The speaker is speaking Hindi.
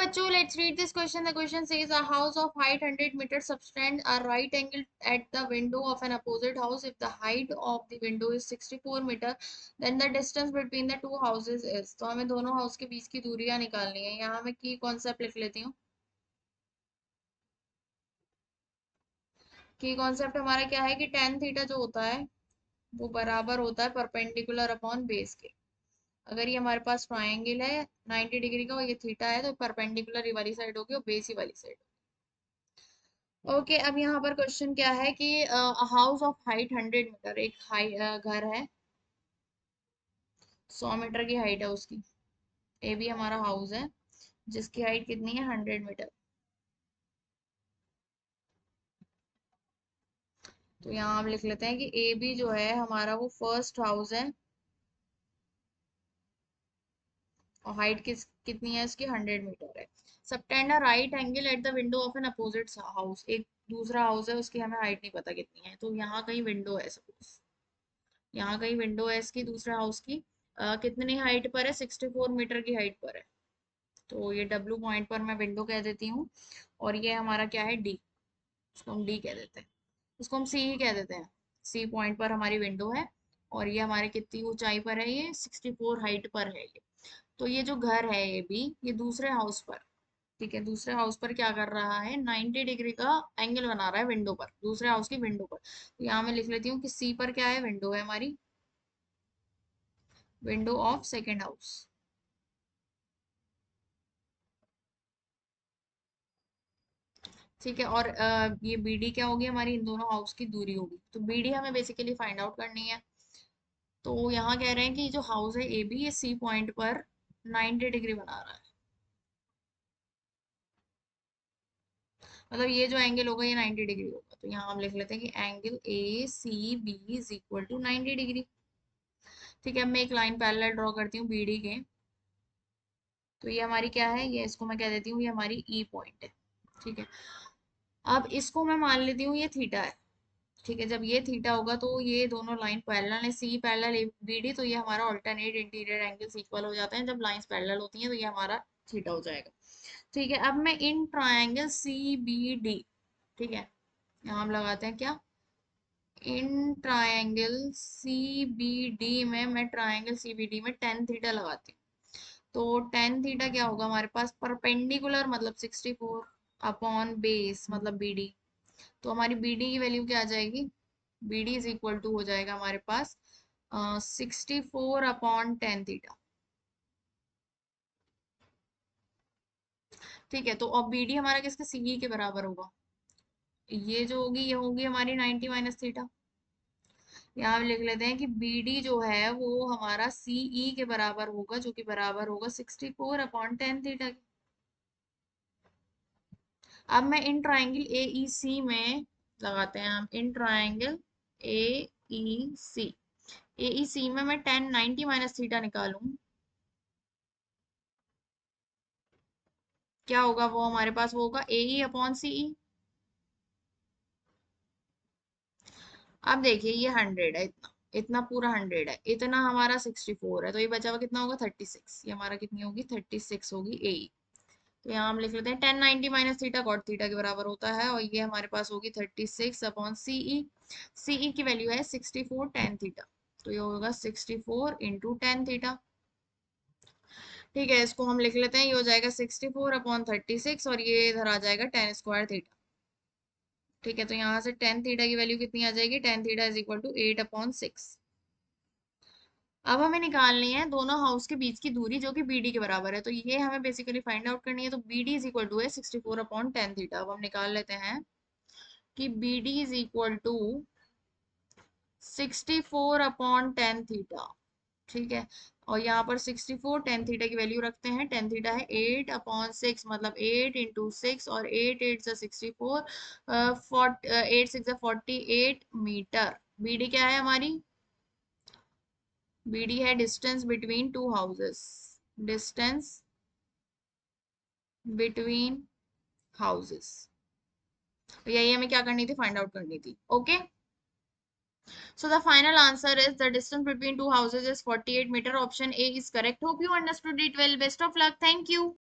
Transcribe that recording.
बच्चों, let's read this question. The question says a house of height 100 meters subtends a right angle at the window of an opposite house. If the height of the window is 64 meter, then the distance between the two houses is. तो हमें दोनों हाउस के बीच की दूरियां निकालनी है. यहाँ मैं की कॉन्सेप्ट लिख लेती हूँ. की कॉन्सेप्ट हमारा क्या है कि tan थीटा जो होता है वो बराबर होता है परपेंडिकुलर अपॉन बेस के. अगर ये हमारे पास ट्राइंगल है 90 डिग्री का और ये थीटा है तो परपेंडिकुलर ये वाली साइड होगी और बेस ही वाली साइड. ओके अब यहाँ पर क्वेश्चन क्या है कि हाउस ऑफ हाइट 100 मीटर. एक घर है 100 मीटर की हाइट है उसकी. ए भी हमारा हाउस है जिसकी हाइट कितनी है 100 मीटर. तो यहाँ हम लिख लेते हैं कि ए बी जो है हमारा वो फर्स्ट हाउस है और हाइट कितनी है इसकी 100 मीटर है. Subtend a right angle at the window of N opposite house. एक दूसरा हाउस है उसकी हमें हाइट नहीं पता कितनी है. तो यहाँ कहीं विंडो है सपोज. यहाँ कहीं विंडो है इसकी दूसरे हाउस की. कितनी हाइट पर है 64 मीटर की हाइट पर है. तो ये डब्ल्यू पॉइंट पर मैं विंडो कह देती हूँ और ये हमारा क्या है डी. इसको हम डी कह देते हैं. इसको हम सी ही कह देते हैं. सी पॉइंट पर हमारी विंडो है और ये हमारे कितनी ऊंचाई पर है ये 64 हाइट पर है ये. तो ये जो घर है ये भी ये दूसरे हाउस पर. ठीक है दूसरे हाउस पर क्या कर रहा है 90 डिग्री का एंगल बना रहा है विंडो पर दूसरे हाउस की विंडो पर. तो यहाँ मैं लिख लेती हूँ कि सी पर क्या है विंडो है हमारी विंडो ऑफ सेकेंड हाउस. ठीक है और ये बी डी क्या होगी हमारी इन दोनों हाउस की दूरी होगी. तो बी डी हमें बेसिकली फाइंड आउट करनी है. तो यहाँ कह रहे हैं कि जो हाउस है ए बी ये सी पॉइंट पर 90 डिग्री बना रहा है. मतलब ये जो एंगल होगा ये 90 डिग्री होगा. तो यहाँ हम लिख लेते हैं कि angle A C B is equal to 90 degree. ठीक है अब मैं एक लाइन पैरेलल ड्रॉ करती हूँ बी डी के. तो ये हमारी क्या है ये इसको मैं कह देती हूँ ये हमारी ई पॉइंट है. ठीक है अब इसको मैं मान लेती हूँ ये थीटा है. ठीक है जब ये थीटा होगा तो ये दोनों लाइन पैरेलल है सी पैरेलल बी डी. तो ये हमारा ऑल्टरनेट इंटीरियर एंगल्स इक्वल हो जाते हैं जब लाइंस पैरेलल होती हैं. तो ये हमारा थीटा हो जाएगा. ठीक है अब मैं in triangle C B D. ठीक है यहाँ हम लगाते हैं क्या in triangle C B D में मैं ट्रायंगल सी बी डी में टेन थीटा लगाती हूँ. तो टेन थीटा क्या होगा हमारे पास परपेंडिकुलर मतलब 64 अपॉन बेस मतलब बी डी. तो हमारी बी डी की वैल्यू क्या आ जाएगी B D is equal to हो जाएगा हमारे पास 64 अपॉन टेन थीटा. ठीक है तो अब बी डी हमारा किसके सी के बराबर होगा. ये जो होगी ये होगी हमारी 90 माइनस थीटा. यहाँ हम लिख लेते हैं कि बी डी जो है वो हमारा सीई के बराबर होगा जो कि बराबर होगा 64 अपॉन टेन थीटा. अब मैं इन ट्राइंगल ए ई सी में लगाते हैं हम इन ट्राइंगल ए ई सी. ए ई सी में मैं 10 90 माइनस थीटा निकालूं क्या होगा वो हमारे पास वो होगा ए ई अपॉन सी ई. अब देखिए ये 100 है इतना इतना पूरा 100 है इतना हमारा 64 है. तो ये बचा हुआ कितना होगा 36. ये हमारा कितनी होगी 36 होगी ए ई. तो यहाँ हम लिख लेते हैं 10 90 माइनस थीटा कॉट थीटा के बराबर होता है और ये हमारे पास होगी 36 अपॉन सीई. सीई की वैल्यू है 64 टेन थीटा. तो ये होगा 64 इंटू टेन थीटा. ठीक है इसको हम लिख लेते हैं ये हो जाएगा 64 अपॉन 36 और ये इधर आ जाएगा टेन स्क्वायर थीटा. ठीक है तो यहाँ से टेन थीटा की वैल्यू कितनी आ जाएगी tan theta is equal to 8 upon 6. अब हमें निकालनी है दोनों हाउस के बीच की दूरी जो कि बी डी के बराबर है. तो ये हमें बेसिकली फाइंड आउट करनी है. तो B D is equal to है 64 अपॉन टेन थीटा. अब हम निकाल लेते हैं कि B D is equal to 64 upon tan theta. ठीक है और यहाँ पर 64 टेन थीटा की वैल्यू रखते हैं. टेन थीटा है 8 अपॉन 6 मतलब 8 इंटू 6 और 8 8 से 64 8 6 48 मीटर. बी डी क्या है हमारी बी डी है distance between two houses. Distance between houses. तो यही हमें क्या करनी थी फाइंड आउट करनी थी. Okay so the final answer is the distance between two houses is 48 meter. Option A is correct. Hope you understood it well. Best of luck. Thank you.